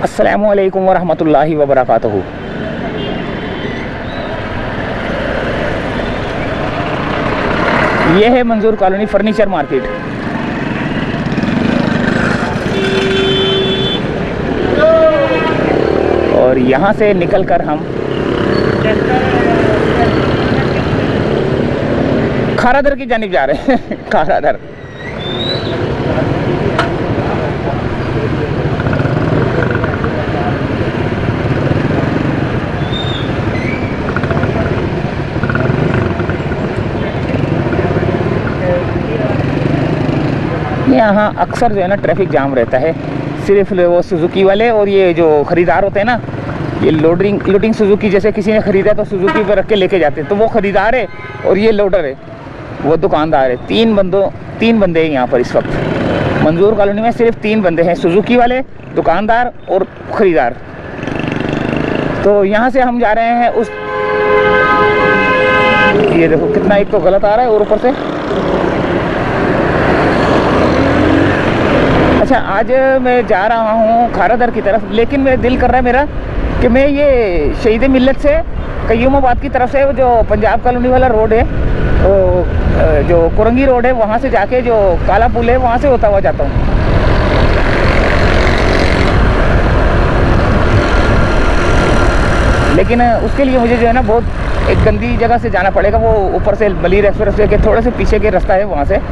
अस्सलामु अलैकुम वरहमतुल्लाहि वबरकातुहू। ये है मंजूर कॉलोनी फर्नीचर मार्केट। और यहाँ से निकलकर हम खारादर की जानिब जा रहे हैं। खारादर यहाँ अक्सर जो है ना ट्रैफिक जाम रहता है। सिर्फ वो सुजुकी वाले और ये जो ख़रीदार होते हैं ना, ये लोडिंग सुजुकी, जैसे किसी ने ख़रीदा तो सुजुकी पर रख के लेके जाते हैं, तो वो ख़रीदार है और ये लोडर है, वो दुकानदार है। तीन बंदे हैं यहाँ पर इस वक्त। मंजूर कॉलोनी में सिर्फ 3 बंदे हैं, सुजुकी वाले, दुकानदार और ख़रीदार। तो यहाँ से हम जा रहे हैं उस, ये देखो कितना एक तो गलत आ रहा है और ऊपर से। अच्छा, आज मैं जा रहा हूँ खारादर की तरफ, लेकिन मेरा दिल कर रहा है मेरा कि मैं ये शहीद मिल्लत से कयूमाबाद की तरफ से जो पंजाब कॉलोनी वाला रोड है, वो जो कुरंगी रोड है, वहाँ से जाके जो काला पुल है वहाँ से होता हुआ जाता हूँ। लेकिन उसके लिए मुझे जो है ना बहुत एक गंदी जगह से जाना पड़ेगा। वो ऊपर से बलीर एक्सप्रेस के थोड़े से पीछे के रास्ता है, वहाँ से।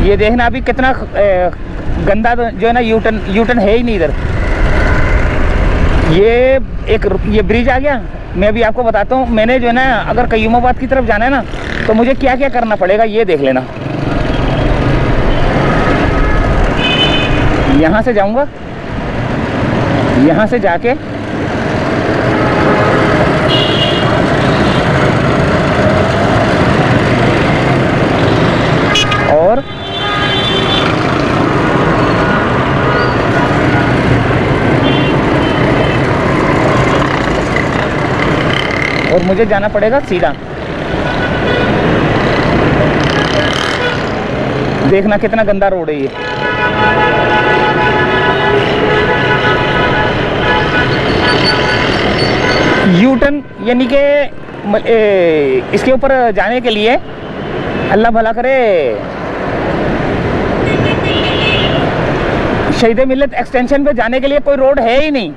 ये देखना अभी कितना गंदा जो है ना, यूटर्न है ही नहीं इधर। ये ब्रिज आ गया। मैं अभी आपको बताता हूँ, मैंने जो है ना अगर कयूमाबाद की तरफ जाना है ना, तो मुझे क्या क्या करना पड़ेगा ये देख लेना। यहाँ से जाऊँगा, यहाँ से जाके और मुझे जाना पड़ेगा सीधा। देखना कितना गंदा रोड है ये। यूटर्न यानी कि इसके ऊपर जाने के लिए अल्लाह भला करे, शहीद मिल्लत एक्सटेंशन पे जाने के लिए कोई रोड है ही नहीं।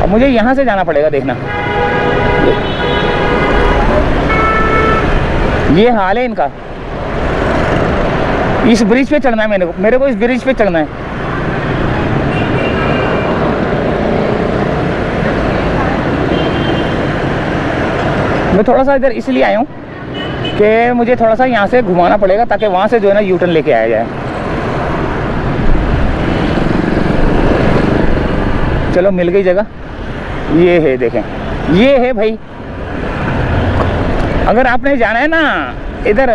अब मुझे यहाँ से जाना पड़ेगा। देखना ये हाल है इनका। इस ब्रिज पे चढ़ना है मेरे को इस ब्रिज पे चढ़ना है। मैं थोड़ा सा इधर इसलिए आया हूँ कि मुझे थोड़ा सा यहाँ से घुमाना पड़ेगा, ताकि वहाँ से जो है ना यूटर्न लेके आया जाए। चलो मिल गई जगह। ये है, देखें, ये है भाई। अगर आपने जाना है ना इधर,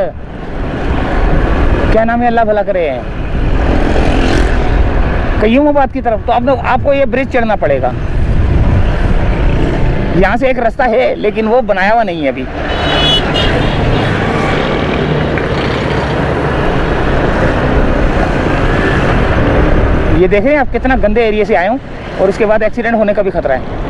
क्या नाम है, अल्लाह भला करे, कयूमाबाद की तरफ, तो आपको ये ब्रिज चढ़ना पड़ेगा। यहाँ से एक रास्ता है लेकिन वो बनाया हुआ नहीं है अभी। ये देखें आप कितना गंदे एरिया से आए हूँ, और उसके बाद एक्सीडेंट होने का भी खतरा है।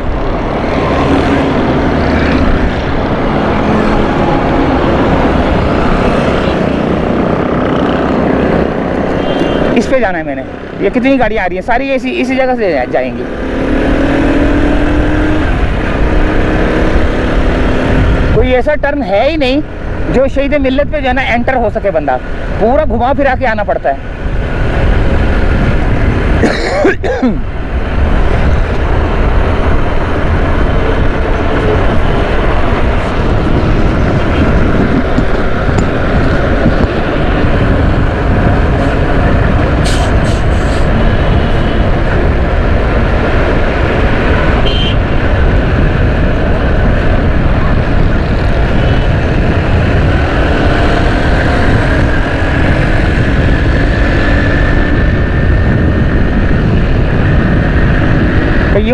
इस पे जाना है मैंने। ये कितनी गाड़ियाँ आ रही हैं, सारी इसी जगह से जाएंगी। कोई ऐसा टर्न है ही नहीं जो शहीद मिल्लत पे जो है ना एंटर हो सके बंदा। पूरा घुमा फिरा के आना पड़ता है।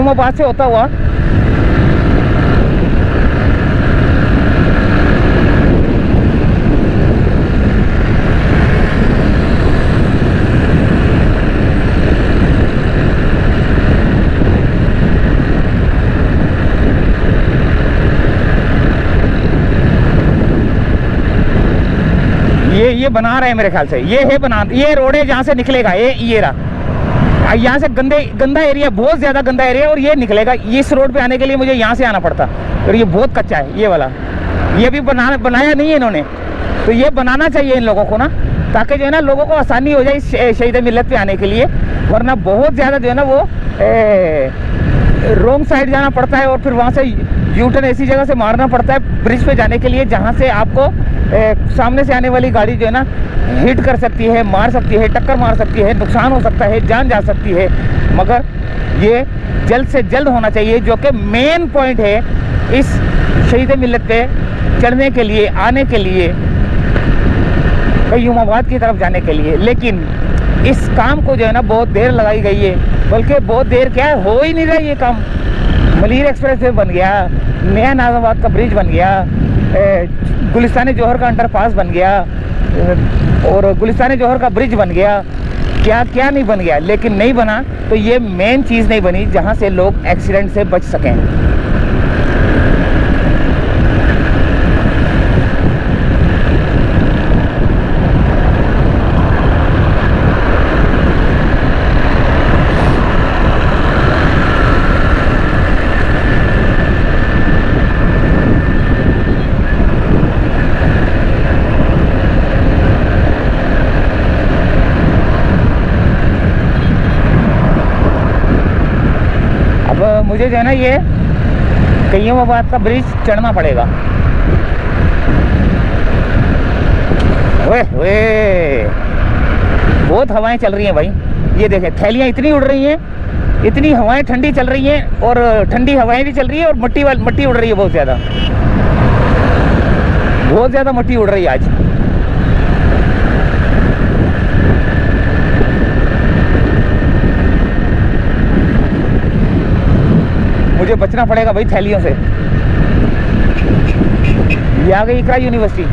कईमाबाद से होता हुआ ये बना रहे हैं मेरे ख्याल से। ये है बना, ये रोड है जहाँ से निकलेगा ये रहा। यहाँ से गंदा एरिया, बहुत ज़्यादा गंदा एरिया, और ये निकलेगा। इस रोड पे आने के लिए मुझे यहाँ से आना पड़ता, और ये बहुत कच्चा है ये वाला। ये भी बनाया नहीं है इन्होंने, तो ये बनाना चाहिए इन लोगों को ना, ताकि जो है ना लोगों को आसानी हो जाए इस शहीद मिल्लत पे आने के लिए। वरना बहुत ज़्यादा जो है ना वो रोंग साइड जाना पड़ता है, और फिर वहाँ से यूटर्न ऐसी जगह से मारना पड़ता है ब्रिज पे जाने के लिए, जहाँ से आपको सामने से आने वाली गाड़ी जो है ना हिट कर सकती है, मार सकती है, टक्कर मार सकती है, नुकसान हो सकता है, जान जा सकती है। मगर ये जल्द से जल्द होना चाहिए, जो कि मेन पॉइंट है इस शहीद मिल्लत पे चढ़ने के लिए, आने के लिए, कईमाबाद की तरफ जाने के लिए। लेकिन इस काम को जो है ना बहुत देर लगाई गई है, बल्कि बहुत देर क्या है, हो ही नहीं रहा ये काम। मलीर एक्सप्रेस वे बन गया, नया नाजाबाद का ब्रिज बन गया, गुलिस्तान जौहर का अंडरपास बन गया, और गुलिस्तान जौहर का ब्रिज बन गया, क्या क्या नहीं बन गया। लेकिन नहीं बना तो ये मेन चीज़ नहीं बनी जहाँ से लोग एक्सीडेंट से बच सकें। मुझे जो है ना ये कईमाबाद का ब्रिज चढ़ना पड़ेगा। ओए ओए, बहुत हवाएं चल रही हैं भाई, ये देखें, थैलियाँ इतनी उड़ रही हैं, इतनी हवाएं ठंडी चल रही हैं, और ठंडी हवाएं भी चल रही है, और मट्टी उड़ रही है बहुत ज़्यादा मट्टी उड़ रही है आज। मुझे बचना पड़ेगा भाई थैलियों से। ये आ गई इकरा यूनिवर्सिटी।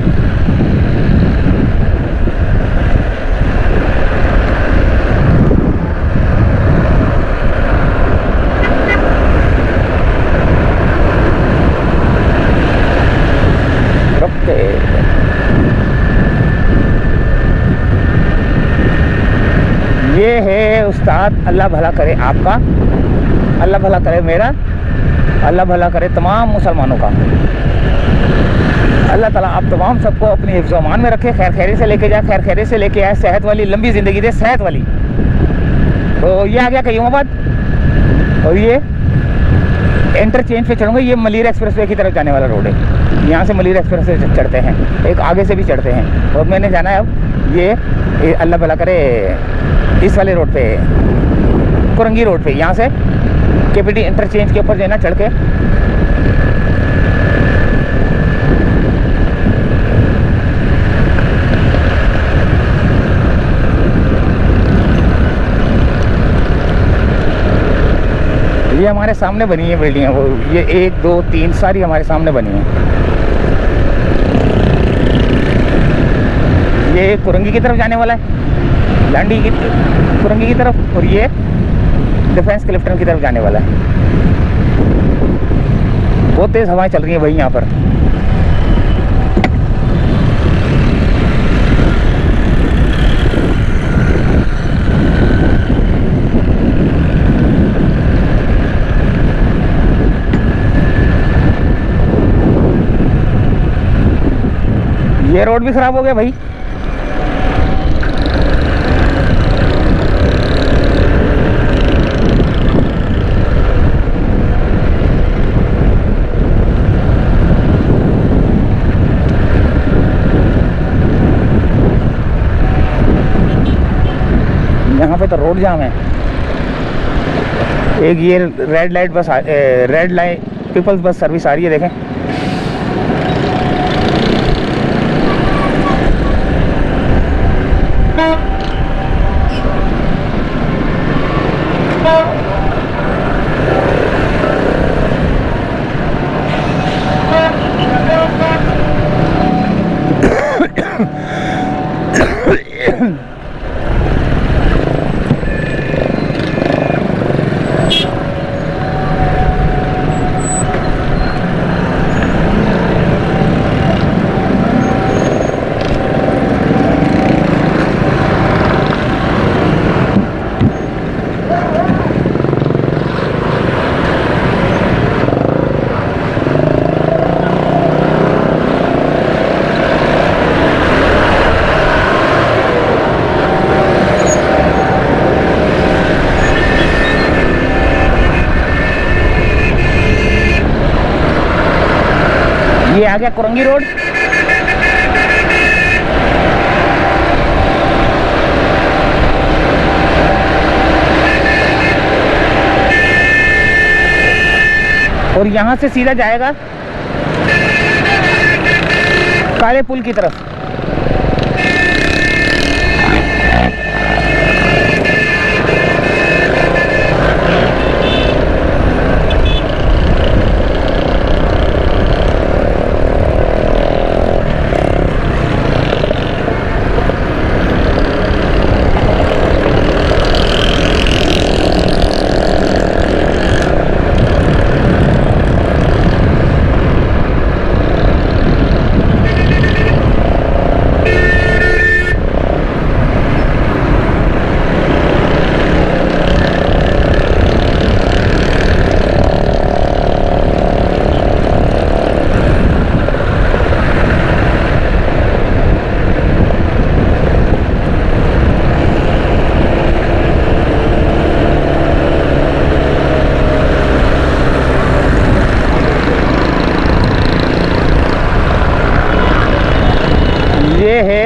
ये है उस्ताद, अल्लाह भला करे आपका, अल्लाह भला करे मेरा, अल्लाह भला करे तमाम मुसलमानों का। अल्लाह ताला आप तमाम सबको अपनी हिफ्ज़ अमान में रखे, खैर खैरी से लेके जाए, खैर खैरी से लेके आए, सेहत वाली लंबी ज़िंदगी दे, सेहत वाली। तो ये आ गया कईमाबाद, और ये इंटरचेंज पे चढ़ूँगा। ये मलीर एक्सप्रेस वे की तरफ जाने वाला रोड है, यहाँ से मलीर एक्सप्रेस वे चढ़ते हैं, एक आगे से भी चढ़ते हैं, और मैंने जाना है अब ये अल्लाह भला करे इस वाले रोड पे, कुरंगी रोड पे, यहाँ से केपीटी इंटरचेंज के ऊपर जो है ना चढ़ के ये हमारे सामने बनी है बिल्डिंग, वो ये 1 2 3 सारी हमारे सामने बनी है। ये कुरंगी की तरफ जाने वाला है, लांडी की कुरंगी की तरफ, और ये डिफेंस क्लिफ्टन की तरफ जाने वाला है। बहुत तेज़ हवाएं चल रही हैं भाई यहाँ पर। ये रोड भी खराब हो गया भाई। यहाँ पे तो रोड जाम है। एक ये red light bus, red light peoples bus service आ रही है, देखें। ये आ गया कुरंगी रोड। और यहां से सीधा जाएगा काले पुल की तरफ। ये है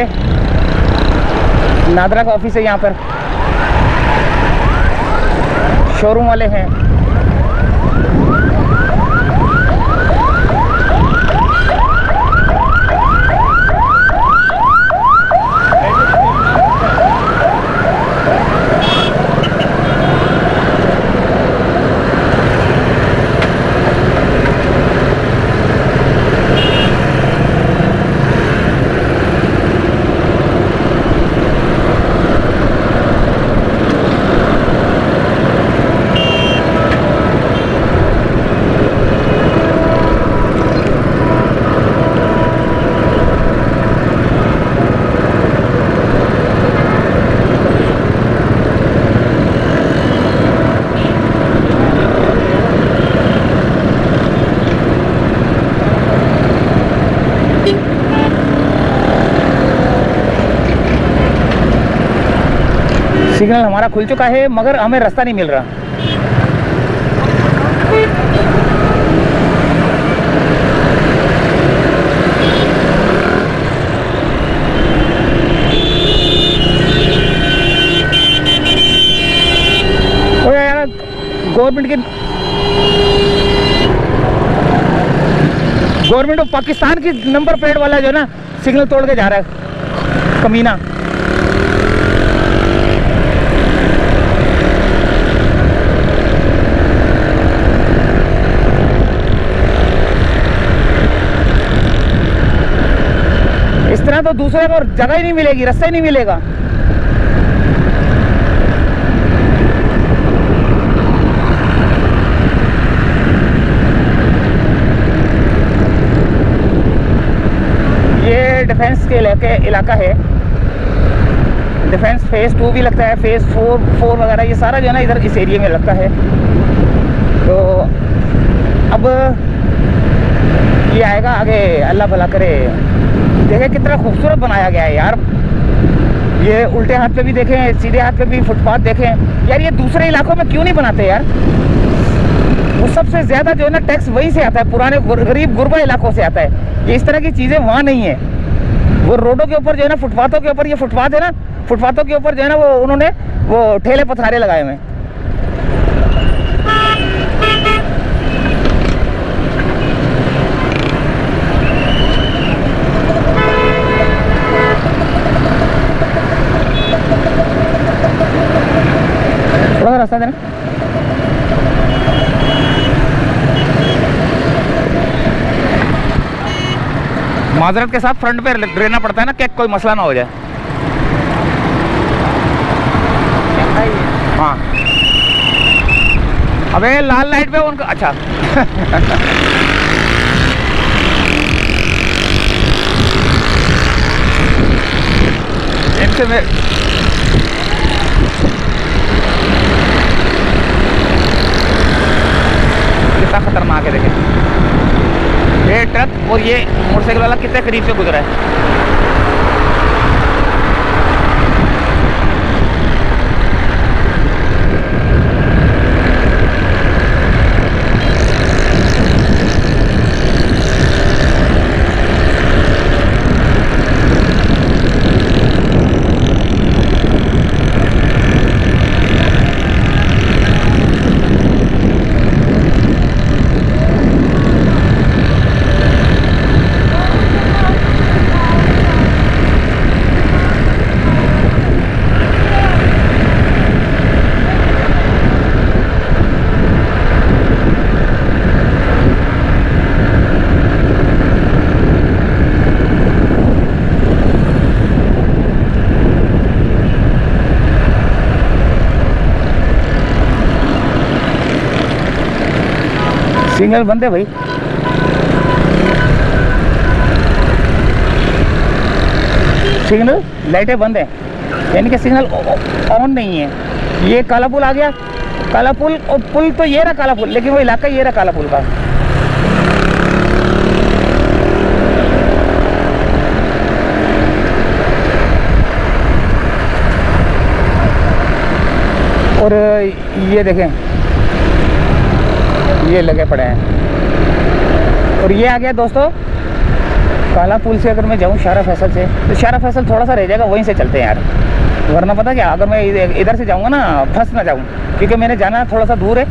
नादरा का ऑफिस है, यहाँ पर शोरूम वाले हैं। सिग्नल हमारा खुल चुका है मगर हमें रास्ता नहीं मिल रहा। ओ यार गवर्नमेंट ऑफ पाकिस्तान की नंबर प्लेट वाला जो है ना सिग्नल तोड़ के जा रहा है कमीना। इस तरह तो दूसरे को जगह ही नहीं मिलेगी, रास्ता ही नहीं मिलेगा। ये डिफेंस के इलाका है। डिफेंस फेज 2 भी लगता है, फेज 4 वगैरह ये सारा जो है ना इधर इस एरिया में लगता है। तो अब ये आएगा आगे, अल्लाह भला करे। देखें कितना खूबसूरत बनाया गया है यार। ये उल्टे हाथ पे भी देखें, सीधे हाथ पे भी फुटपाथ देखें यार। ये दूसरे इलाकों में क्यों नहीं बनाते यार? वो सबसे ज़्यादा जो है ना टैक्स वहीं से आता है, पुराने गरीब गुरबा इलाकों से आता है। ये इस तरह की चीज़ें वहाँ नहीं है। वो रोडों के ऊपर जो है ना, फुटपाथों के ऊपर, ये फुटपाथ है ना, फुटपाथों के ऊपर जो है ना वो उन्होंने वो ठेले पथारे लगाए हुए हैं। थोड़ा सा रास्ता देना। माजरत के साथ फ्रंट पे रहना पड़ता है ना कि कोई मसला ना हो जाए। हाँ, अबे लाल लाइट पे उनका अच्छा इनसे मैं कितना खतरनाक है देखें, ये ट्रक और ये मोटरसाइकिल वाला कितने करीब से गुजरा है। सिग्नल बंद है भाई, सिग्नल लाइटें बंद है, यानी कि सिग्नल ऑन नहीं है। ये काला पुल आ गया, काला पुल, और पुल तो ये रहा काला पुल, लेकिन वो इलाका ये रहा काला पुल का। और ये देखें, ये लगे पड़े हैं। और ये आ गया दोस्तों काला पुल से अगर मैं जाऊँ शारा फैसल से, तो शारा फैसल थोड़ा सा रह जाएगा, वहीं से चलते हैं यार। वरना पता क्या, अगर मैं इधर से जाऊँगा ना, फंस ना जाऊँ, क्योंकि मैंने जाना थोड़ा सा दूर है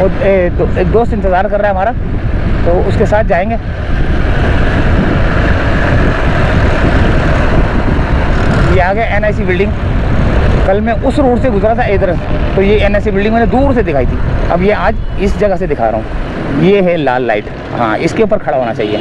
और एक दोस्त इंतज़ार कर रहा है हमारा, तो उसके साथ जाएंगे। ये आ गया NIC बिल्डिंग। कल मैं उस रोड से गुजरा था इधर, तो ये NIC बिल्डिंग मैंने दूर से दिखाई थी, अब ये आज इस जगह से दिखा रहा हूँ। ये है लाल लाइट, हाँ इसके ऊपर खड़ा होना चाहिए।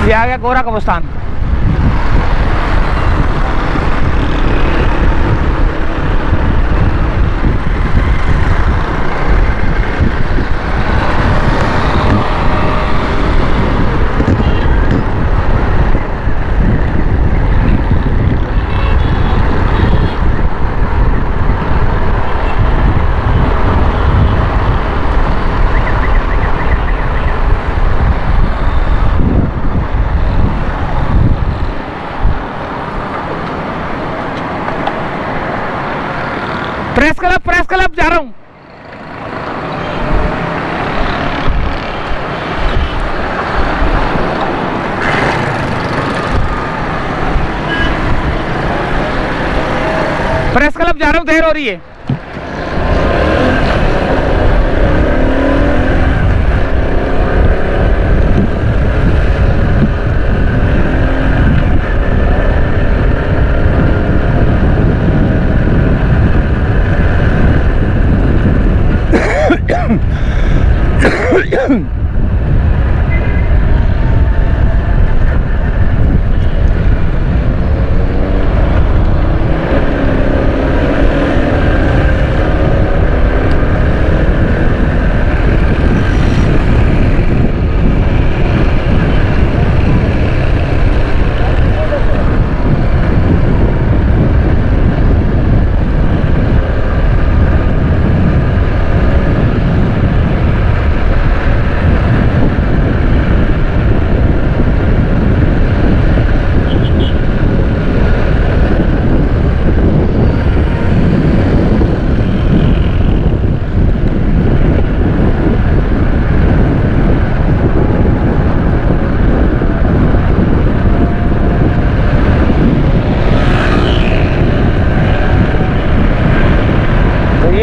ये आ गया गोरा कब्रिस्तान। प्रेस क्लब जा रहा हूँ। प्रेस क्लब जा रहा हूँ, देर हो रही है।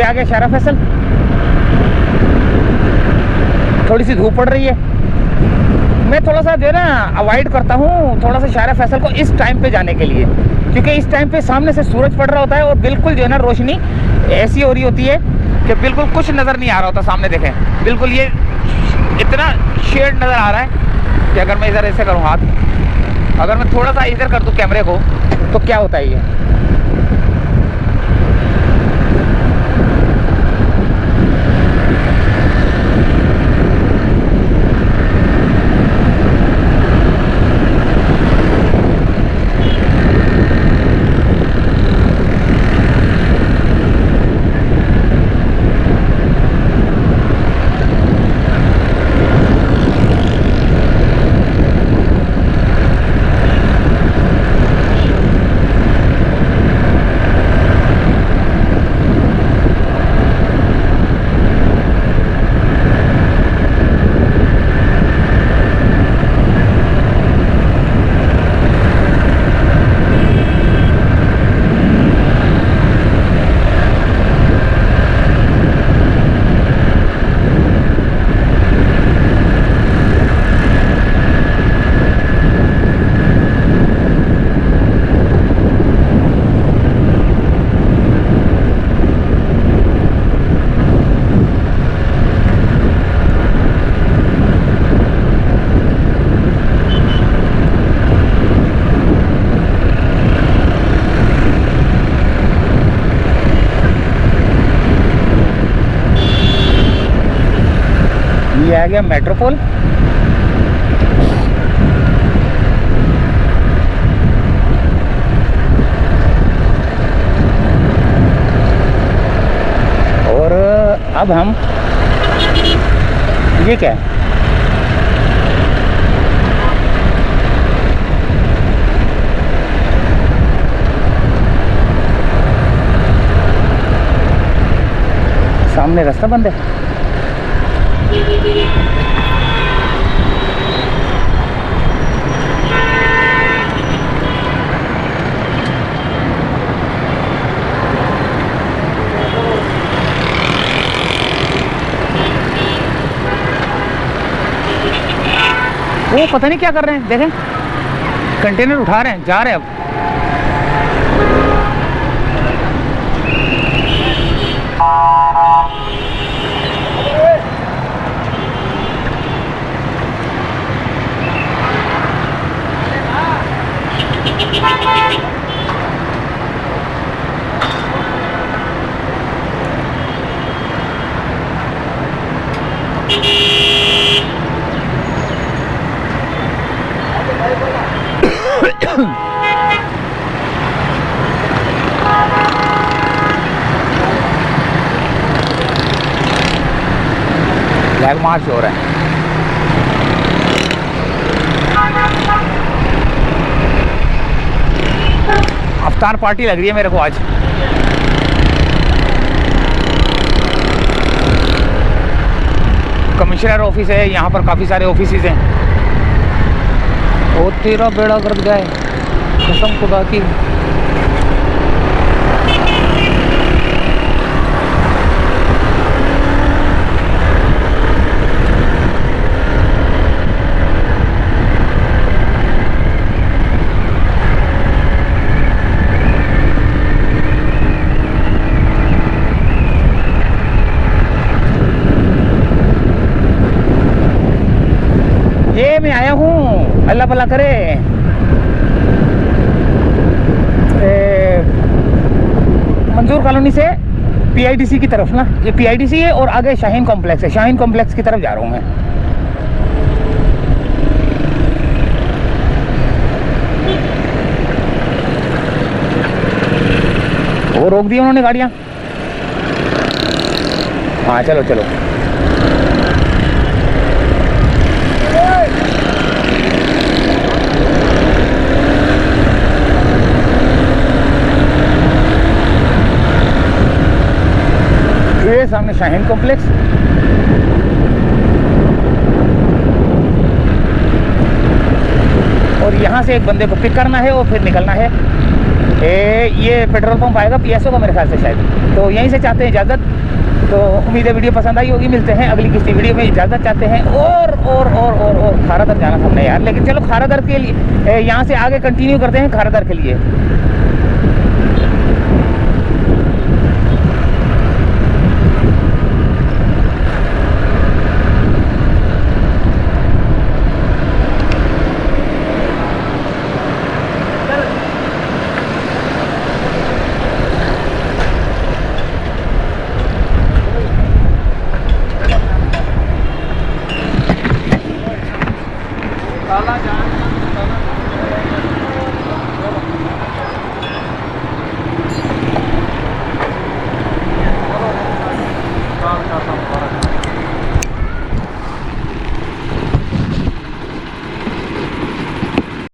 आ गया शारा फैसल। थोड़ी सी धूप पड़ रही है। मैं थोड़ा सा जो है ना अवॉइड करता हूँ थोड़ा सा शारा फैसल को इस टाइम पे जाने के लिए, क्योंकि इस टाइम पे सामने से सूरज पड़ रहा होता है और बिल्कुल जो है ना रोशनी ऐसी हो रही होती है कि बिल्कुल कुछ नज़र नहीं आ रहा होता सामने। देखें बिल्कुल ये इतना शेड नज़र आ रहा है कि अगर मैं इधर ऐसे करूँ हाथ, अगर मैं थोड़ा सा इधर कर दूँ कैमरे को तो क्या होता है ये। ये आ गया मेट्रोपोल। और अब हम ये क्या है, सामने रास्ता बंद है। वो पता नहीं क्या कर रहे हैं, देखें कंटेनर उठा रहे हैं, जा रहे हैं अब। फ्लैग मार्च हो रहा है। अफ्तार पार्टी लग रही है मेरे को आज। कमिश्नर ऑफिस है यहाँ पर, काफ़ी सारे ऑफिसेज हैं। ओ तेरा बेड़ा गर्द गया है कसम खुदा की। ये मैं आया हूँ अल्लाह भला करे मंजूर कॉलोनी से पीआईडीसी की तरफ ना। ये पीआईडीसी है और आगे शाहीन कॉम्प्लेक्स है। शाहीन कॉम्प्लेक्स की तरफ जा रहा हूँ मैं। वो रोक दी उन्होंने गाड़ियाँ। हाँ चलो चलो। ये सामने शाहीन कॉम्प्लेक्स। और यहाँ से एक बंदे को पिक करना है और फिर निकलना है ये पेट्रोल पंप आएगा पीएसओ का मेरे ख्याल से शायद, तो यहीं से चाहते हैं इजाज़त। तो उम्मीद है वीडियो पसंद आई होगी। मिलते हैं अगली किसी वीडियो में। इजाज़त चाहते हैं और खारा दर जाना हमने यार, लेकिन चलो खारा दर के लिए यहाँ से आगे कंटिन्यू करते हैं खारा दर के लिए। काला जा